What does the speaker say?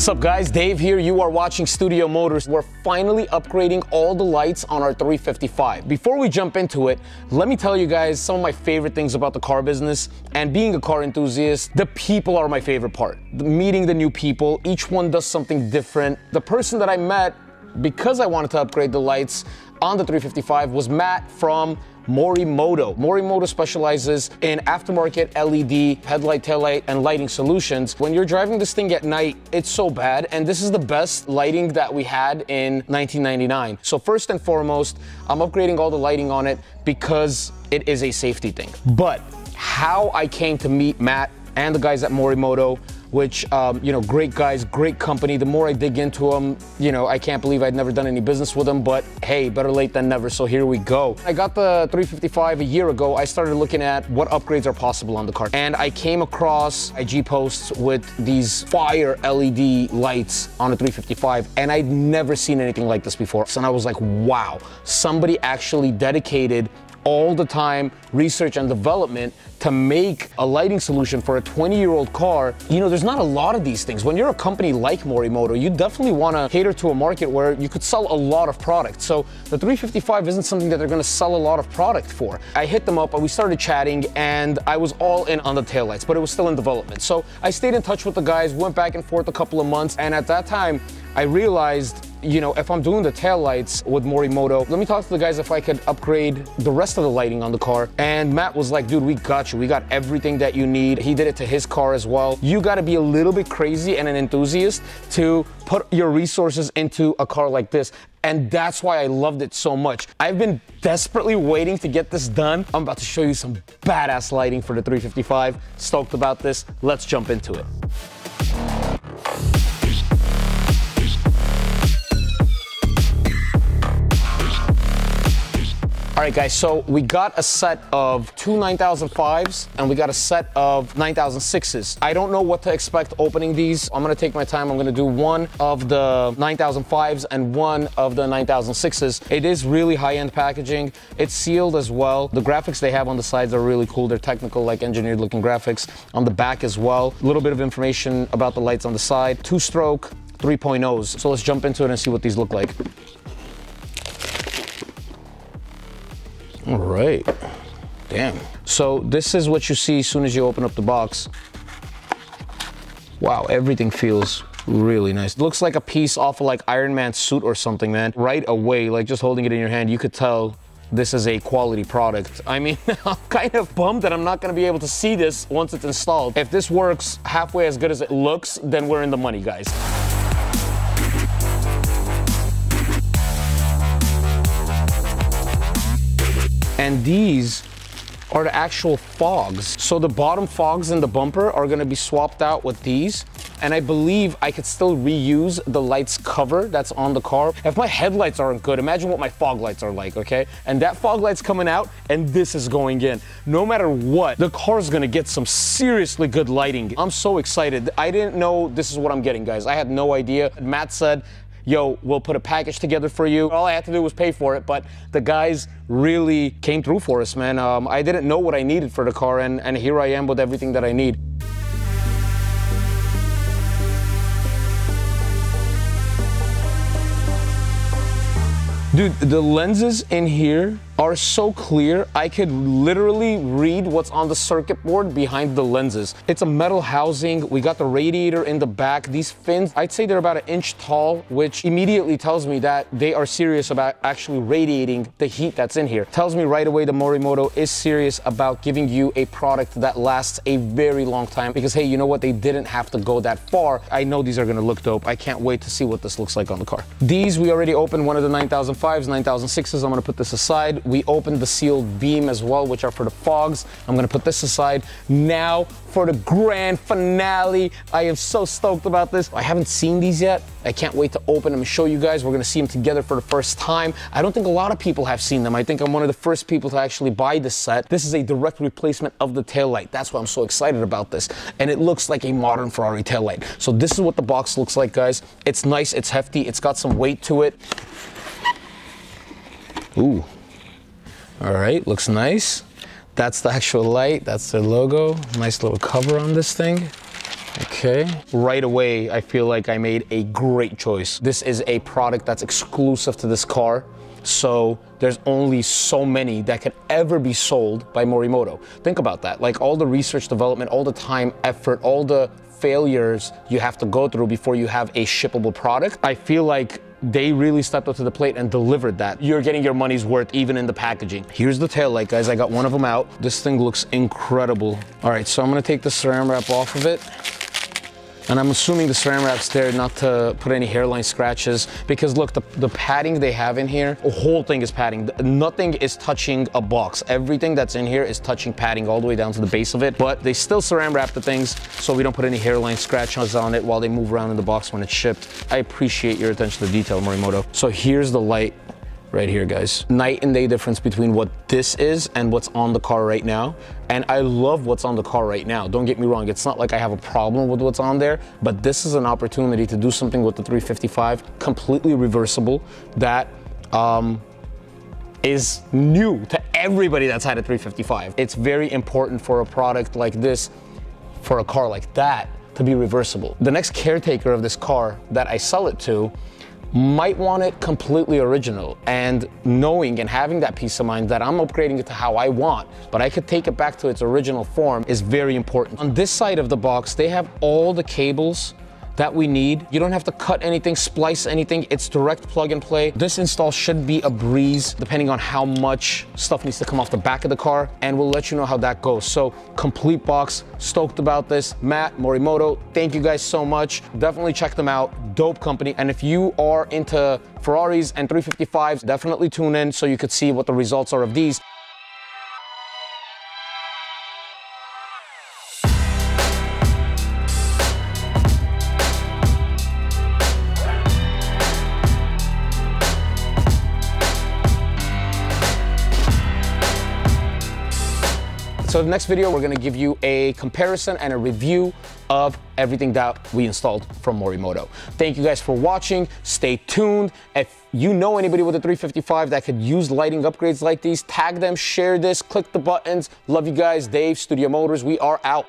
What's up guys, Dave here. You are watching Studio Motors. We're finally upgrading all the lights on our 355. Before we jump into it, let me tell you guys some of my favorite things about the car business. And being a car enthusiast, the people are my favorite part. Meeting the new people, each one does something different. The person that I met because I wanted to upgrade the lights on the 355 was Matt from Morimoto. Morimoto specializes in aftermarket LED, headlight, taillight, and lighting solutions. When you're driving this thing at night, it's so bad, and this is the best lighting that we had in 1999. So first and foremost, I'm upgrading all the lighting on it because it is a safety thing. But how I came to meet Matt and the guys at Morimoto, which, great guys, great company. The more I dig into them, I can't believe I'd never done any business with them, but hey, better late than never, so here we go. I got the 355 a year ago. I started looking at what upgrades are possible on the car, and I came across IG posts with these fire LED lights on a 355, and I'd never seen anything like this before. And I was like, wow, somebody actually dedicated all the time, research and development to make a lighting solution for a 20-year-old car. There's not a lot of these things. When you're a company like Morimoto, you definitely want to cater to a market where you could sell a lot of product. So the 355 isn't something that they're going to sell a lot of product for. I hit them up, we started chatting, and I was all in on the taillights, but it was still in development. So I stayed in touch with the guys, went back and forth a couple of months, and at that time, I realized, if I'm doing the taillights with Morimoto, let me talk to the guys if I could upgrade the rest of the lighting on the car. And Matt was like, dude, we got you. We got everything that you need. He did it to his car as well. You got to be a little bit crazy and an enthusiast to put your resources into a car like this. And that's why I loved it so much. I've been desperately waiting to get this done. I'm about to show you some badass lighting for the 355. Stoked about this. Let's jump into it. All right guys, so we got a set of two 9005s and we got a set of 9006s. I don't know what to expect opening these. I'm gonna take my time. I'm gonna do one of the 9005s and one of the 9006s. It is really high-end packaging. It's sealed as well. The graphics they have on the sides are really cool. They're technical, like engineered looking graphics. On the back as well, a little bit of information about the lights on the side. Two-stroke 3.0s. So let's jump into it and see what these look like. All right, damn. So this is what you see as soon as you open up the box. Wow, everything feels really nice. It looks like a piece off of like Iron Man's suit or something, man. Right away, like just holding it in your hand, you could tell this is a quality product. I mean, I'm kind of bummed that I'm not gonna be able to see this once it's installed. If this works halfway as good as it looks, then we're in the money, guys. And these are the actual fogs. So the bottom fogs in the bumper are gonna be swapped out with these. And I believe I could still reuse the lights cover that's on the car. If my headlights aren't good, imagine what my fog lights are like, okay? And that fog light's coming out and this is going in. No matter what, the car's gonna get some seriously good lighting. I'm so excited. I didn't know this is what I'm getting, guys. I had no idea. Matt said, yo, we'll put a package together for you. All I had to do was pay for it, but the guys really came through for us, man. I didn't know what I needed for the car, and here I am with everything that I need. Dude, the lenses in here are so clear, I could literally read what's on the circuit board behind the lenses. It's a metal housing. We got the radiator in the back. These fins, I'd say they're about 1 inch tall, which immediately tells me that they are serious about actually radiating the heat that's in here. Tells me right away the Morimoto is serious about giving you a product that lasts a very long time, because hey, you know what? They didn't have to go that far. I know these are gonna look dope. I can't wait to see what this looks like on the car. These, we already opened one of the 9005s, 9006s. I'm gonna put this aside. We opened the sealed beam as well, which are for the fogs. I'm gonna put this aside. Now for the grand finale. I am so stoked about this. I haven't seen these yet. I can't wait to open them and show you guys. We're gonna see them together for the first time. I don't think a lot of people have seen them. I think I'm one of the first people to actually buy this set. This is a direct replacement of the taillight. That's why I'm so excited about this. And it looks like a modern Ferrari taillight. So this is what the box looks like, guys. It's nice, it's hefty, it's got some weight to it. Ooh. All right, looks nice. That's the actual light, that's the logo. Nice little cover on this thing. Okay, right away, I feel like I made a great choice. This is a product that's exclusive to this car. So there's only so many that can ever be sold by Morimoto. Think about that. Like all the research development, all the time, effort, all the failures you have to go through before you have a shippable product. I feel like they really stepped up to the plate and delivered that. You're getting your money's worth even in the packaging. Here's the tail light, guys. I got one of them out. This thing looks incredible. All right, so I'm gonna take the saran wrap off of it. And I'm assuming the saran wrap's there not to put any hairline scratches, because look, the padding they have in here, the whole thing is padding. Nothing is touching a box. Everything that's in here is touching padding all the way down to the base of it, but they still saran wrap the things so we don't put any hairline scratches on it while they move around in the box when it's shipped. I appreciate your attention to detail, Morimoto. So here's the light right here, guys. Night and day difference between what this is and what's on the car right now. And I love what's on the car right now. Don't get me wrong. It's not like I have a problem with what's on there, but this is an opportunity to do something with the 355, completely reversible, that is new to everybody that's had a 355. It's very important for a product like this, for a car like that, to be reversible. The next caretaker of this car that I sell it to might want it completely original, and knowing and having that peace of mind that I'm upgrading it to how I want, but I could take it back to its original form, is very important. On this side of the box, they have all the cables that we need. You don't have to cut anything, splice anything. It's direct plug and play. This install should be a breeze depending on how much stuff needs to come off the back of the car, and we'll let you know how that goes. So complete box, stoked about this. Matt, Morimoto, thank you guys so much. Definitely check them out. Dope company. And if you are into Ferraris and 355s, definitely tune in so you could see what the results are of these. So the next video, we're gonna give you a comparison and a review of everything that we installed from Morimoto. Thank you guys for watching. Stay tuned. If you know anybody with a 355 that could use lighting upgrades like these, tag them, share this, click the buttons. Love you guys. Dave, Studio Motors, we are out.